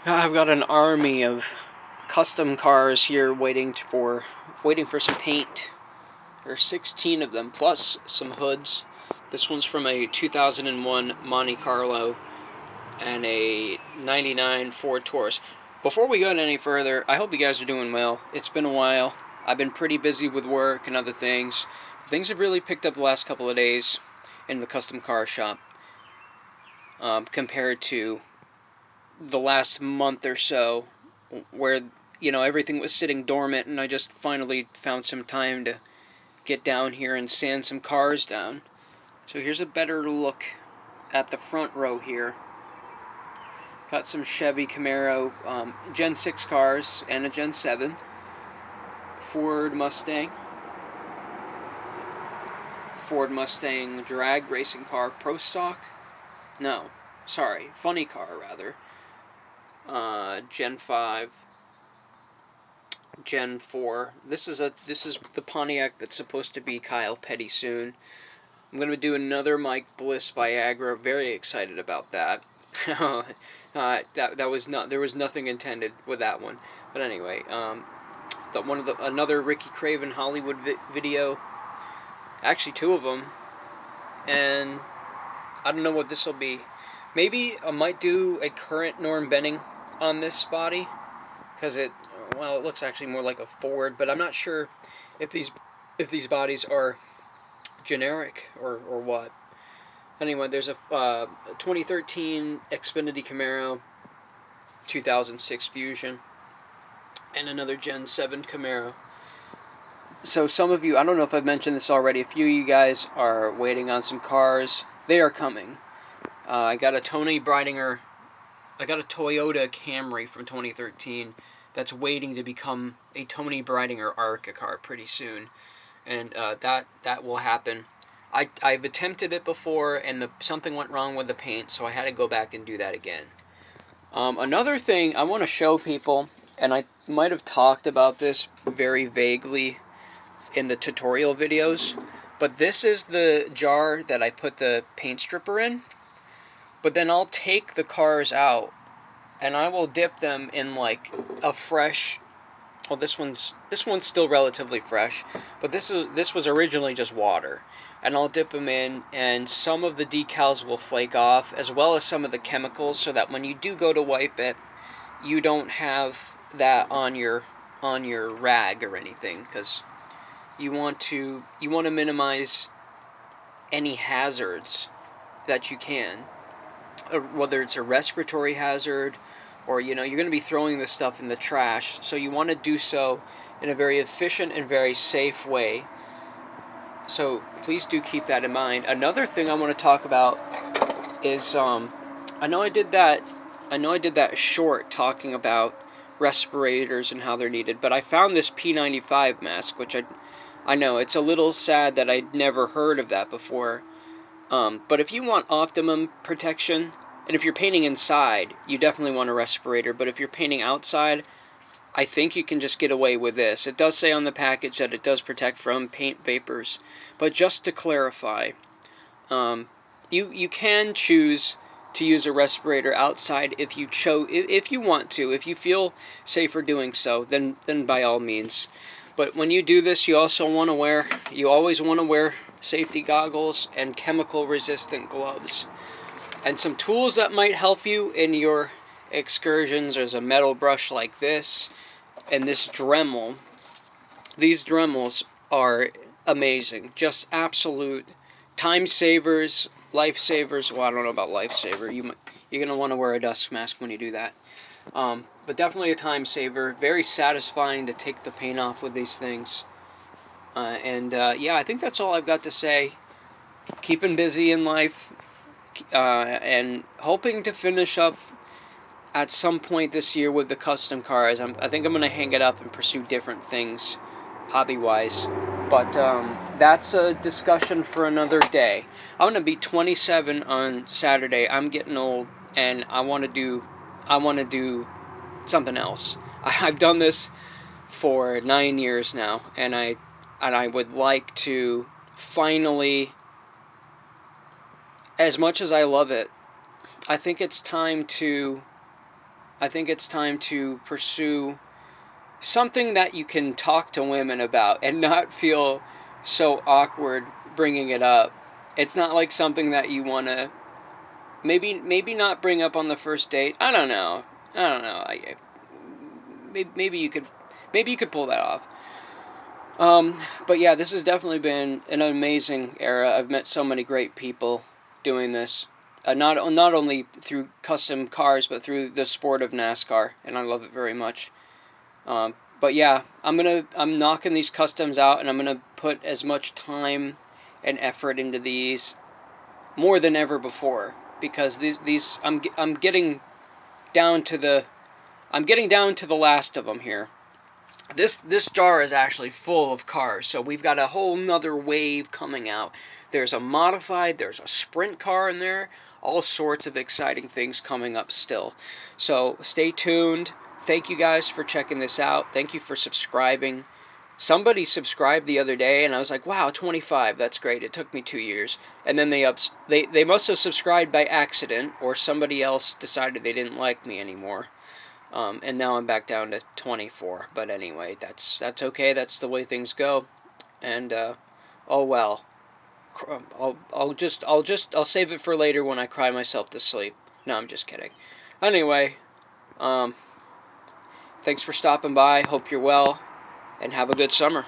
I've got an army of custom cars here waiting for some paint. There are 16 of them, plus some hoods. This one's from a 2001 Monte Carlo and a 99 Ford Taurus. Before we go any further, I hope you guys are doing well. It's been a while. I've been pretty busy with work and other things. Things have really picked up the last couple of days in the custom car shop compared to the last month or so, where everything was sitting dormant, and I just finally found some time to get down here and sand some cars down. So here's a better look at the front row here. Got some Chevy Camaro Gen 6 cars and a Gen 7. Ford Mustang drag racing car, Pro Stock. No, sorry, funny car rather. Gen 5, Gen 4. This is the Pontiac that's supposed to be Kyle Petty soon. I'm gonna do another Mike Bliss Viagra. Very excited about that. There was nothing intended with that one. But anyway, another Ricky Craven Hollywood video. Actually, two of them. And I don't know what this will be. Maybe I might do a current Norm Benning on this body, because it looks actually more like a Ford, but I'm not sure if these bodies are generic or what. Anyway, there's a 2013 Xfinity Camaro, 2006 Fusion, and another Gen 7 Camaro. So some of you, I don't know if I've mentioned this already, a few of you guys are waiting on some cars. They are coming. I got a Toyota Camry from 2013 that's waiting to become a Tony Breidinger ARCA car pretty soon, and that will happen. I've attempted it before, and something went wrong with the paint, so I had to go back and do that again. Another thing I want to show people, and I might have talked about this very vaguely in the tutorial videos, but this is the jar that I put the paint stripper in. But then I'll take the cars out, and I will dip them in like a fresh. Well, this one's still relatively fresh, but this was originally just water, and I'll dip them in, and some of the decals will flake off, as well as some of the chemicals, so that when you do go to wipe it, you don't have that on your rag or anything, because you want to minimize any hazards that you can. Whether it's a respiratory hazard, or you're going to be throwing this stuff in the trash, so you want to do so in a very efficient and very safe way. So please do keep that in mind. Another thing I want to talk about is I know I did that short talking about respirators and how they're needed, but I found this P95 mask, which I know it's a little sad that I'd never heard of that before. But if you want optimum protection, and if you're painting inside, you definitely want a respirator. But if you're painting outside, I think you can just get away with this. It does say on the package that it does protect from paint vapors. But just to clarify, you can choose to use a respirator outside if you want to. If you feel safer doing so, then by all means. But when you do this, you always want to wear safety goggles and chemical-resistant gloves. And some tools that might help you in your excursions. There's a metal brush like this, and this Dremel. These Dremels are amazing. Just absolute time savers, life savers. Well, I don't know about lifesaver. You're going to want to wear a dust mask when you do that. But definitely a time saver. Very satisfying to take the paint off with these things. Yeah, I think that's all I've got to say. Keeping busy in life, and hoping to finish up at some point this year with the custom cars. I think I'm going to hang it up and pursue different things, hobby-wise. But that's a discussion for another day. I'm going to be 27 on Saturday. I'm getting old, and I want to do something else. I've done this for 9 years now, and I would like to finally, as much as I love it, I think it's time to I think it's time to pursue something that you can talk to women about and not feel so awkward bringing it up. It's not like something that you want to maybe not bring up on the first date. I don't know. Maybe you could pull that off. But yeah, this has definitely been an amazing era. I've met so many great people doing this. Not only through custom cars, but through the sport of NASCAR, and I love it very much. But yeah, I'm knocking these customs out, and I'm gonna put as much time and effort into these more than ever before, because these I'm getting down to the last of them here. This jar is actually full of cars, so we've got a whole nother wave coming out. There's a modified, there's a sprint car in there, all sorts of exciting things coming up still. So stay tuned. Thank you guys for checking this out. Thank you for subscribing. Somebody subscribed the other day, and I was like, wow, 25, that's great. It took me 2 years. And then they must have subscribed by accident, or somebody else decided they didn't like me anymore. And now I'm back down to 24. But anyway, that's okay. That's the way things go. And oh well. I'll save it for later when I cry myself to sleep. No, I'm just kidding. Anyway, thanks for stopping by. Hope you're well, and have a good summer.